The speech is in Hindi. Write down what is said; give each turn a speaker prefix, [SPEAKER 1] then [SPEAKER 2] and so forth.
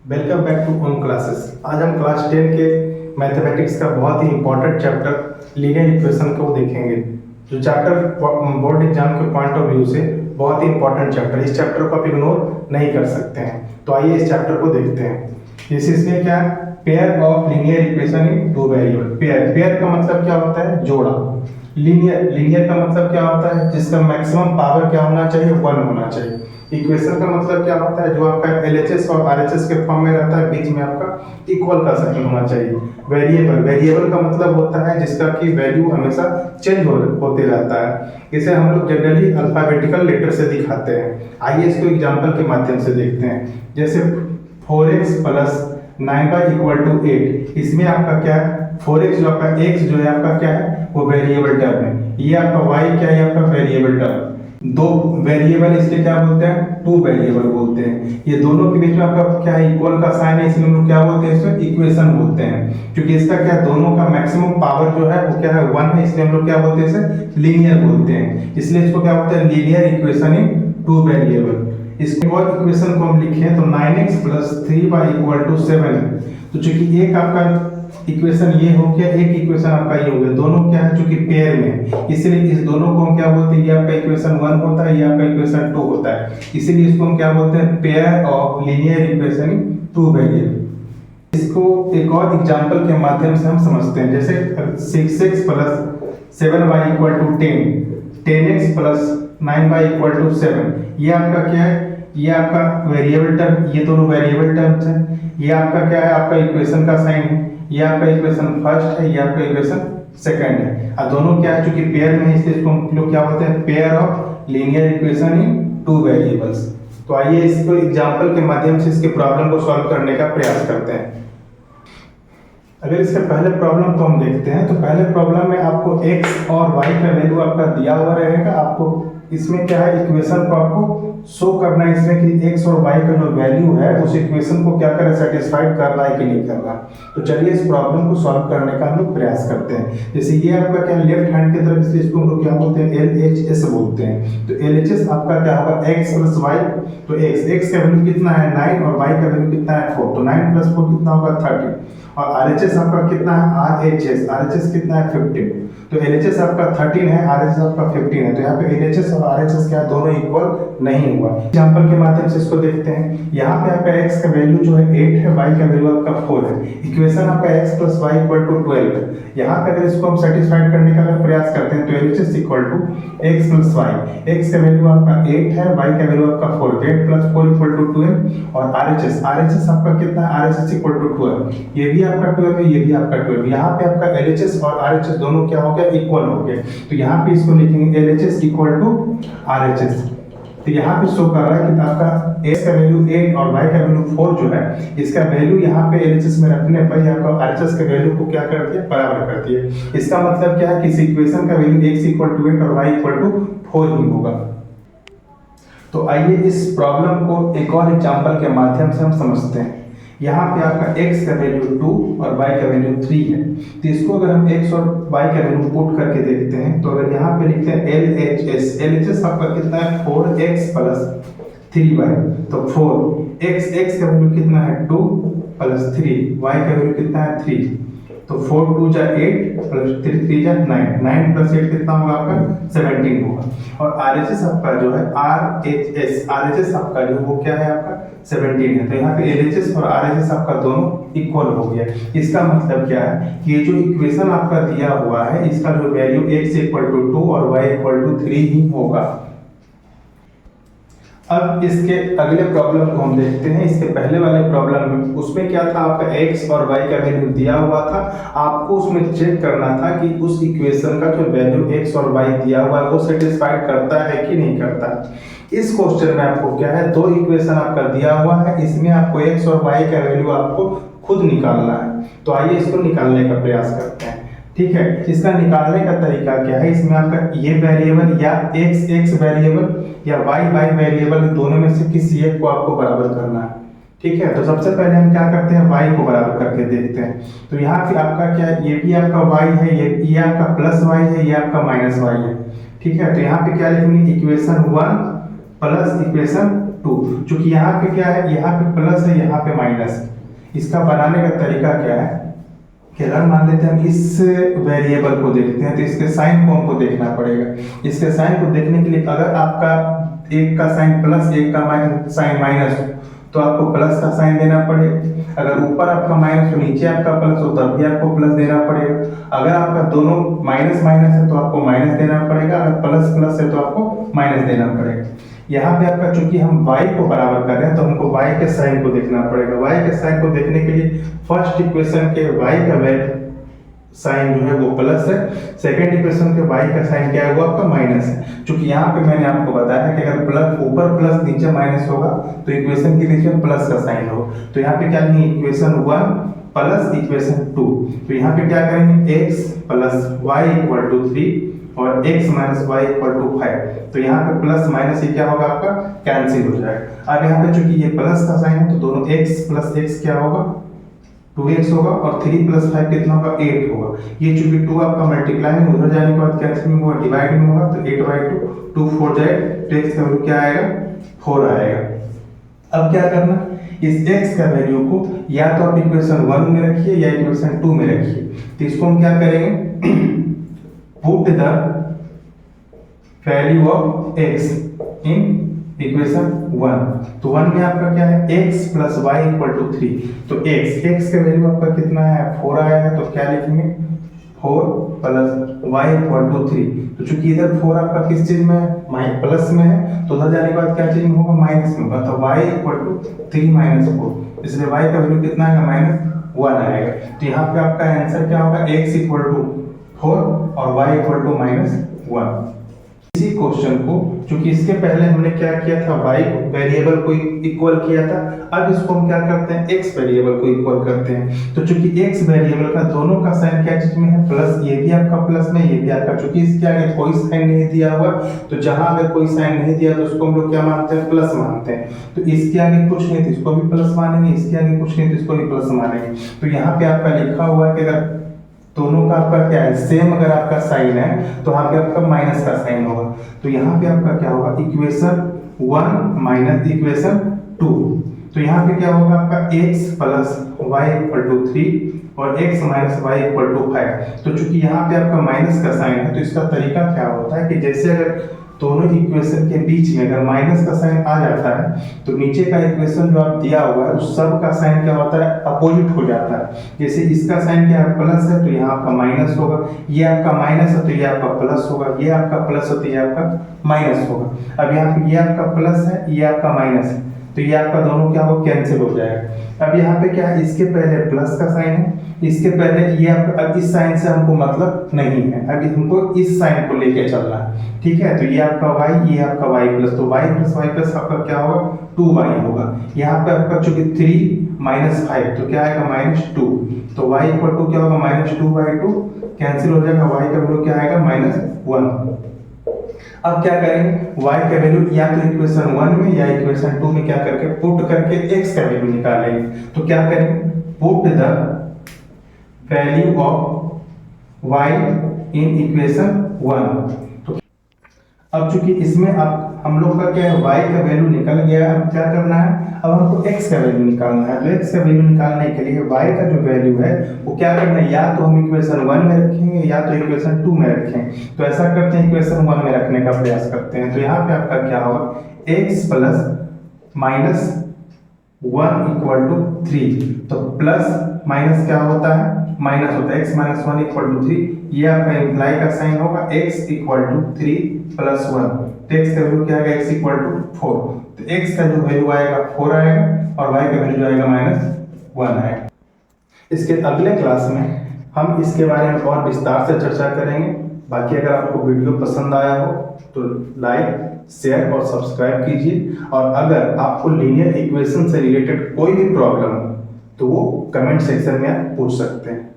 [SPEAKER 1] Welcome back to home classes. आज हम क्लास 10 के मैथमेटिक्स का बहुत ही इंपॉर्टेंट चैप्टर लीनियर इक्वेशन को देखेंगे। जो चैप्टर बोर्ड एग्जाम के पॉइंट ऑफ व्यू से बहुत ही इंपॉर्टेंट चैप्टर, इस चैप्टर को आप इग्नोर नहीं कर सकते हैं। तो आइए इस चैप्टर को देखते हैं। इसमें क्या है, pair of linear equation in two variable. Pair का मतलब क्या होता है, जोड़ा। लीनियर का मतलब क्या होता है, जिसका मैक्सिमम पावर क्या होना चाहिए, 1 होना चाहिए। इक्वेशन का मतलब क्या होता है, जो आपका LHS और RHS के फॉर्म में रहता है, बीच में आपका इक्वल का साइन होना चाहिए। वेरिएबल का मतलब होता है जिसका की वैल्यू हमेशा चेंज होते रहता है। इसे हम लोग जनरली अल्फाबेटिकल लेटर से दिखाते हैं। आइए इसको एग्जांपल के माध्यम से देखते हैं। जैसे 4x plus 9y equal to 8। इसमें आपका क्या है, 4x जो आपका x जो है आपका क्या है, वो वेरिएबल टर्म है। ये आपका y क्या है, आपका वेरिएबल टर्म। दो वेरिएबल इसलिए क्या बोलते हैं, टू वेरिएबल बोलते हैं। ये दोनों के बीच में आपका क्या है, इक्वल का साइन है, इसलिए हम लोग क्या बोलते हैं, इसमें इक्वेशन बोलते हैं। क्योंकि इसका क्या है, दोनों का मैक्सिमम पावर जो है वो क्या है, 1 है, इसलिए हम लोग क्या बोलते हैं, इसे लीनियर बोलते हैं। इसलिए इसको क्या बोलते हैं, linear equation in two variable. इसके और इक्वेशन को हम लिखें तो 9x plus 3y equal to 7 है। तो चूंकि एक आपका इक्वेशन ये हो गया, एक इक्वेशन आपका ये हो गया, दोनों क्या है, चूंकि पेयर में, इसलिए इस दोनों को हम क्या बोलते हैं, ये आपका इक्वेशन 1 होता है, ये आपका इक्वेशन 2 होता है। इसीलिए इसको हम क्या बोलते हैं, pair of linear equation in two variable. इसको एक और एग्जांपल के माध्यम से हम समझते हैं। जैसे 6x plus 7y equal to 10, 10x plus 9y equal to 7। ये आपका क्या है, ये आपका वेरिएबल टर्म, ये दोनों वेरिएबल टर्म्स हैं। ये आपका क्या है, आपका इक्वेशन का साइन है। ये आपका इक्वेशन फर्स्ट है, ये आपका इक्वेशन सेकंड है। और दोनों क्या है, चूंकि पेयर में है, इसलिए इसको हम लोग क्या बोलते हैं, pair of linear equation in two variables. तो आइए इसको एग्जांपल के माध्यम से इसके प्रॉब्लम को सॉल्व करने का प्रयास करते हैं। अगर इसके पहले प्रॉब्लम को हम देखते हैं, तो पहले प्रॉब्लम में आपको x और y का वैल्यू आपका दिया हुआ रहेगा। आपको इसमें क्या है, इक्वेशन को आपको शो करना है इसमें कि x और y का जो वैल्यू है उस इक्वेशन को क्या करें, सेटिस्फाइड कर रहा है कि नहीं कर रहा। तो चलिए इस प्रॉब्लम को सॉल्व करने का हम लोग प्रयास करते हैं। जैसे ये आपका क्या, लेफ्ट हैंड की तरफ, इसलिए इसको हम लोग क्या बोलते हैं, LHS बोलते हैं। तो LHS आपका क्या होगा, x प्लस y। तो x का वैल्यू कितना है, 9, और y का वैल्यू कितना है, 4। तो 9 प्लस 4 कितना होगा, 30। और RHS आपका कितना है, RHS कितना है, 15। तो LHS आपका 13 है, RHS आपका 15 है। तो यहाँ पे LHS और RHS क्या, दोनों इक्वल नहीं हुआ। एग्जांपल के माध्यम से इसको देखते हैं। यहाँ पे आपका x का वैल्यू जो है 8 है, y का वैल्यू आपका 4 है। इक्वेशन आपका x plus y equal to 12 है। यहाँ पे अगर इसको हम सेटिस्फाइड करने का प्रयास करते हैं तो LHS equal to x plus y। x का वैल्यू आपका 8 है, y का वैल्यू आपका 4, 8 प्लस 4 इक्वल टू 12। और RHS आपका कितना है, RHS इक्वल टू 12। ये भी आपका 12 है, ये भी आपका 12। यहाँ पे आपका LHS और RHS दोनों क्या हो गया, इक्वल हो गए। तो यहाँ पे इसको लिखेंगे LHS इक्वल टू RHS। तो यहाँ पे शो कर रहा है कि आपका x का वैल्यू 8 और y का वैल्यू 4 जो है, इसका वैल्यू यहाँ पे LHS में रखने पर ये आपका RHS के वैल्यू को क्या करती है, बराबर करती है। इसका मतलब क्या है कि इस इक्वेशन का वैल्यू x इक्वल टू 8 और y इक्वल टू 4 ही होगा। तो आइए इस प्रॉब्लम को एक और एग्जांपल के माध्यम से हम समझते हैं। यहाँ पे आपका x का वैल्यू 2 और y का वैल्यू 3 है। तो इसको अगर हम x और y का वैल्यू पुट करके देखते हैं, तो अगर यहाँ पे लिखते हैं LHS आपका कितना है, 4x प्लस 3y। तो 4x का वैल्यू कितना है, 2 प्लस 3, y का वैल्यू कितना है, 3। तो 4 2 जा 8 प्लस 3 3 जा 9, 9 प्लस 8 कितना होगा आपका, 17 होगा। और RHS आपका जो है RHS आपका जो वो क्या है, आपका 17 है। तो यहाँ पे LHS और RHS आपका दोनों इक्वल हो गया। इसका मतलब क्या है कि ये जो इक्वेशन आपका दिया हुआ है, इसका जो वैल्यू x इक्वल टू 2 और y इक्वल टू 3 ही होगा। अब इसके अगले प्रॉब्लम को हम देखते हैं। इसके पहले वाले प्रॉब्लम में उसमें क्या था, आपका x और y का वैल्यू दिया हुआ था। आपको उसमें चेक करना था कि उस इक्वेशन का जो वैल्यू x और y दिया हुआ है वो सेटिस्फाइड करता है कि नहीं करता। इस क्वेश्चन में आपको क्या है, दो इक्वेशन आपका दिया हुआ है, इसमें आपको x और y का वैल्यू आपको खुद निकालना है। तो आइए इसको निकालने का प्रयास करते हैं। ठीक है, इसका निकालने का तरीका क्या है, इसमें आपका ये वेरिएबल या x वेरिएबल या y वेरिएबल, दोनों में से किसी एक को आपको बराबर करना है। ठीक है, तो सबसे पहले हम क्या करते हैं, y को बराबर करके देखते हैं। तो यहाँ पे आपका क्या है, ये भी आपका y है, ये आपका प्लस y है, ये आपका माइनस y है। ठीक है, तो यहाँ पे क्या लिखेंगे, इक्वेशन 1 प्लस इक्वेशन 2। चूंकि यहाँ पे क्या है, यहाँ पे प्लस है, यहाँ पे माइनस है। इसका बनाने का तरीका क्या है कि अगर मान लेते हैं हम इस वेरिएबल को देखते हैं तो इसके साइन को हमको देखना पड़ेगा। इसके साइन को देखने के लिए अगर आपका एक का साइन प्लस एक का साइन माइनस हो तो आपको प्लस का साइन देना पड़ेगा। अगर ऊपर आपका माइनस हो नीचे आपका प्लस हो तब भी आपको प्लस देना पड़ेगा। अगर आपका दोनों माइनस माइनस है तो आपको माइनस देना पड़ेगा, अगर प्लस प्लस है तो आपको माइनस देना पड़ेगा। यहाँ पे आपका चूंकि हम y को बराबर कर रहे हैं तो हमको y के साइन को देखना पड़ेगा। y के साइन को देखने के लिए फर्स्ट इक्वेशन के y का वैल्यू साइन जो है वो प्लस है, सेकंड इक्वेशन के y का साइन क्या है वो आपका माइनस है। क्योंकि यहाँ पे मैंने आपको बताया है कि अगर प्लस ऊपर प्लस नीचे माइनस होगा तो इक्वेशन के नीचे प्लस का साइन होगा। तो यहाँ पे क्या लेंगे, इक्वेशन 1 प्लस इक्वेशन 2। तो यहाँ पे क्या करेंगे, x plus y equal to 3 और x minus y equal to 5। तो यहाँ पे प्लस माइनस ये क्या होगा आपका कैंसिल हो जाएगा। अब यहाँ पे चूंकि ये प्लस का साइन है तो दोनों x प्लस x क्या होगा 2x होगा और 3 प्लस 5 कितना होगा 8 होगा। ये चूंकि 2 आपका मल्टीप्लाई में उधर जाने के बाद कैंसिल में होगा, डिवाइड में होगा तो 8/2 2 4 जाए तो x का वैल्यू क्या आएगा 4 आएगा। अब क्या करना, इस x का वैल्यू को या तो आप इक्वेशन 1 में रखिए या इक्वेशन 2 में रखिए। तो इसको हम क्या करेंगे, put the value of x in equation 1। तो 1 में आपका क्या है x plus y equal to 3। तो x का वैल्यू आपका कितना है 4 आया है तो क्या लिखेंगे 4 प्लस y इक्वल टू 3। तो चूंकि इधर 4 आपका किस चीज में है प्लस में है तो उधर जाने के बाद क्या चीज में होगा माइनस में होगा। तो y इक्वल टू 3 माइनस 4, इसलिए y का वैल्यू कितना आएगा -1 आएगा। तो यहाँ पे आपका आंसर क्या होगा x इक्वल टू 4 और y इक्वल टू -1। इसी क्वेश्चन को क्योंकि इसके पहले हमने क्या किया था y वेरिएबल को इक्वल किया था, अब इसको हम क्या करते हैं x वेरिएबल को इक्वल करते हैं। तो चूंकि x वेरिएबल का दोनों का साइन क्या चीज में है प्लस, ये भी आपका प्लस में ये भी आपका, चूंकि इसके आगे कोई साइन नहीं दिया हुआ तो जहां अगर कोई साइन नहीं दिया तो उसको हम लोग क्या मानते हैं प्लस मानते हैं। तो इसके आगे कुछ नहीं तो इसको भी प्लस मानेंगे, इसके आगे कुछ नहीं तो इसको भी प्लस मानेंगे। तो यहाँ पे आपका लिखा हुआ है कि अगर दोनों का आपका क्या है सेम अगर आपका साइन है तो यहाँ पे आपका माइनस का साइन होगा। तो यहाँ पे आपका क्या होगा इक्वेशन 1 माइनस इक्वेशन 2। तो यहाँ पे क्या होगा आपका x plus y equal to 3 और x minus y equal to 5। तो चूंकि यहाँ पे आपका माइनस का साइन है तो इसका तरीका क्या होता है कि जैसे अगर दोनों इक्वेशन के बीच में अगर माइनस का साइन आ जाता है तो नीचे का इक्वेशन जो आप दिया हुआ है उस सब का साइन क्या होता है अपोजिट हो जाता है। जैसे इसका साइन क्या है प्लस है तो यहाँ आपका माइनस होगा, ये आपका माइनस है तो ये आपका प्लस होगा, ये आपका प्लस है तो ये आपका माइनस होगा। अब यहाँ पे ये आपका प्लस है ये आपका माइनस है तो ये आपका दोनों क्या हो कैंसिल हो जाएगा। अब यहाँ पे क्या है इसके पहले प्लस का साइन है, इसके पहले ये आपका, अब इस साइन से हमको मतलब नहीं है, अभी हमको इस साइन को लेके चलना है। ठीक है, तो ये आपका y ये आपका y प्लस, तो y प्लस y प्लस आपका क्या होगा 2y होगा। यहाँ पे आपका चूंकि 3 माइनस 5 तो क्या आएगा -2। तो y इक्वल टू क्या होगा -2/2 कैंसिल हो जाएगा, y का वैल्यू क्या आएगा -1। अब क्या करेंगे y का वैल्यू या तो इक्वेशन 1 में या इक्वेशन 2 में क्या करके पुट करके x का वैल्यू निकालेंगे। तो क्या करेंगे put the value of y in equation 1। अब चूंकि इसमें अब हम लोग का क्या है y का वैल्यू निकल गया है, अब क्या करना है अब हमको x का वैल्यू निकालना है। तो x का वैल्यू निकालने के लिए y का जो वैल्यू है वो क्या करना है या तो हम इक्वेशन 1 में रखेंगे या तो इक्वेशन 2 में रखें। तो ऐसा करते हैं इक्वेशन 1 में रखने का प्रयास करते हैं। तो यहाँ पे आपका क्या होगा x plus minus 1 equal to 3। तो प्लस माइनस क्या होता है माइनस होता है, x माइनस 1 इक्वल टू 3। ये आपका इम्प्लाई का साइन होगा x इक्वल टू 3 प्लस 1। तो x का वैल्यू क्या आएगा x इक्वल टू 4। तो x का जो वैल्यू आएगा 4 आएगा और y का वैल्यू जो आएगा -1 आएगा। इसके अगले क्लास में हम इसके बारे में और विस्तार से चर्चा करेंगे। बाकी अगर आपको वीडियो पसंद आया हो तो लाइक शेयर और सब्सक्राइब कीजिए, और अगर आपको लीनियर इक्वेशन से रिलेटेड कोई भी प्रॉब्लम हो तो वो कमेंट सेक्शन में आप पूछ सकते हैं।